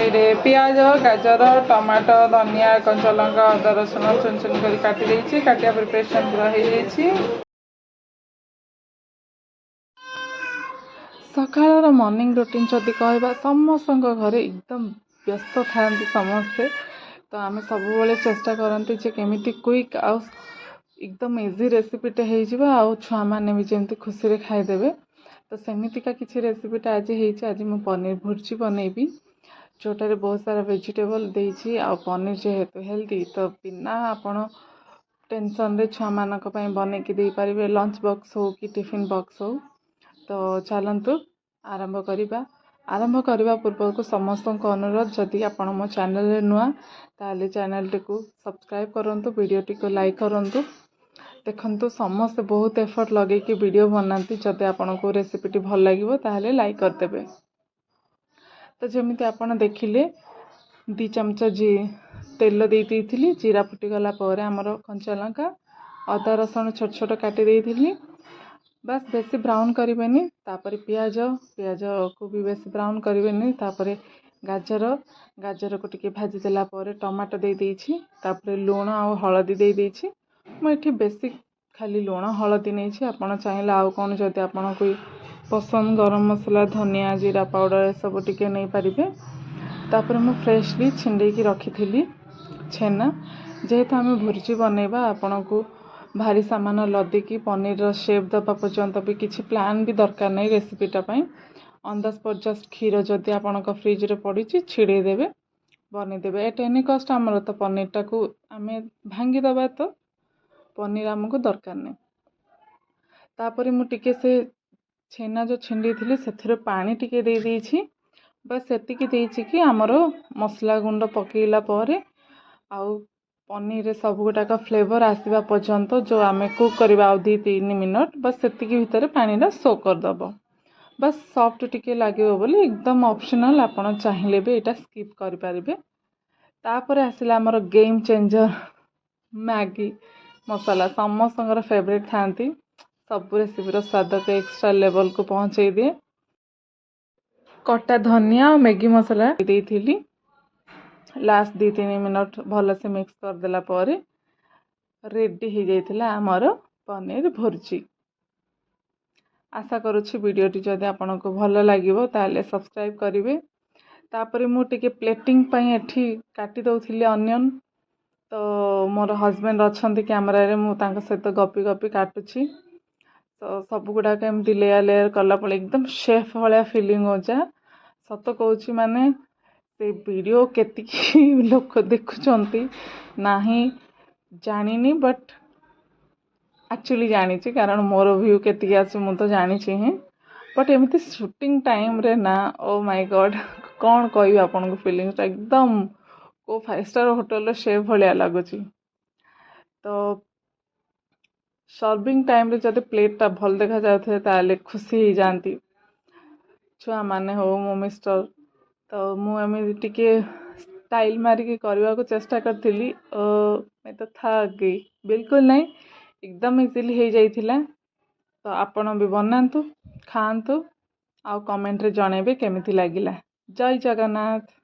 ये पियाज गाजर टमाटो धनिया कंचा लंका अदा रसुण चुन चुन कर काटी देछि काटिया प्रिपरेशन पूरा हो जाइछि। सकाळर मॉर्निंग रूटीन जदि कहबा समस्त घरे एकदम व्यस्त था समस्ते तो आम सब चेष्टा करती जे केमिति क्विक आ एकदम इजी रेसिपीटे हो छुआ मैंने भी जमी खुशी रे खाईदेवे। तो सेमितिका किसी रेसिपीटा आज आज मु पनीर भुर्जी बनैबी जोटारे बहुत सारा वेजिटेबल देछि आ पनीर जेहेतु हेल्दी तो बिना आपण टेंशन रे छुआ मानक पई बनै कि दे पारिबे लंच बॉक्स हो कि टिफिन बॉक्स हो। तो चलतु आरंभ करने पूर्व को समस्त अनुरोध जदि आपण मो चैनल रे नुआ ताले चैनल टी सब्सक्राइब करंतु वीडियो टी को लाइक करंतु। देखंतु समस्त बहुत एफर्ट लगे कि वीडियो बनाती जदि आपण को रेसिपीटी भल लगे ताहले लाइक करदेबे। तो जमीती आपण देखिले 2 चमच तेल दे देइथिली जीरा फुटीगला आमर कंचा लंका अदा रसुण छोट छोट काटी देइथिली बस बेसी ब्राउन करें तापर पियाज को भी बेसी ब्राउन करें तापर गाजर को टिके भाजी देला टमाटो दे देइछि तापर लूण आ हलदी दे देइछि। मुझे बेसी खाली लूण हलदी नहीं आपड़ चाहिए आउ कौन जदि आपड़ कोई पसंद गरम मसला धनिया जीरा पाउडर ये सब टिके नहीं पारिबे। तापर मु फ्रेशली छिंडेकी रखी थी छेना जेहेतु आम भुर्जी बनैबा आपण को भारी सामान लदिकी पनीर शेप दबा पर्यंत भी किसी प्लान भी दरकार नहीं रेसिपीटा ऑन द स्पॉट जस्ट क्षीर जदि आपण फ्रिज रे पड़ी छिड़ेदेवे बनईदेवे एट एनी कस्ट आमर तो पनीरटा को आम भांगी दबा तो पनीर आमको दरकार नहीं। तापर मुझे से छेना जो छिंडी थी से पानी टिके दे देइछि बस सेतिकी देइछि कि आमर मसला गुंड पकेला परे आउ पनीर रे सब गुटाक फ्लेवर आसवा पर्यंत जो आम कुक करवा 2-3 मिनट बस सेतिकी भितर पानीटा सो करदब बस सॉफ्ट टिके लगे बोली एकदम ऑप्शनल आपण चाहिए भी यहाँ स्किप करें। तापर आसला आमर गेम चेंजर मैगी मसाला समस्त फेवरेट था सब रेसिपीर स्वाद को एक्स्ट्रा लेवल को पहुँचे दिए। कटा धनिया और मैगी मसाला देइथिली लास्ट 2-3 मिनट भल से मिक्स करदेला रेडी हो जाइथिला आमर पनीर भुर्जी। आशा करुछि वीडियोटी जदि आपको भल लगिवो ताले सब्सक्राइब करेंगे। तापर मु टिके प्लेटिंग पई एठी काटी दउथिली अनियन तो मोर हस्बैंड अच्छा कैमरा रे मु तांका सहित गपी गपी काटुछि तो सब गुड़ाक एमती लेयर लेयर कला पड़े एकदम शेफ भाया फिलिंग हो जा सत कहूँ माने से वीडियो केतिकी लोक देखुंती नहीं जानिनी बट एक्चुअली जानी कारण मोर व्यू केतिकी आसी मु तो जानी ही बट एमती शूटिंग टाइम रे ना ओ माय गॉड कौन कह आपन को फीलिंग्स एकदम को 5 स्टार होटल शेफ भाया लगुच। तो सर्विंग टाइम रे जब प्लेटा भल देखा जाए ताले खुशी हो जाती छुआ माने हो मो मिस्टर तो मुझे टिके स्टाइल मारिकी करने को चेष्टा करी मैं तो थक गई बिल्कुल नहीं एकदम इजीली हो जाइथिला। तो आपण भी बनातु खातु आ कमेंट रे जणेबे केमिति लागिला। जय जगन्नाथ।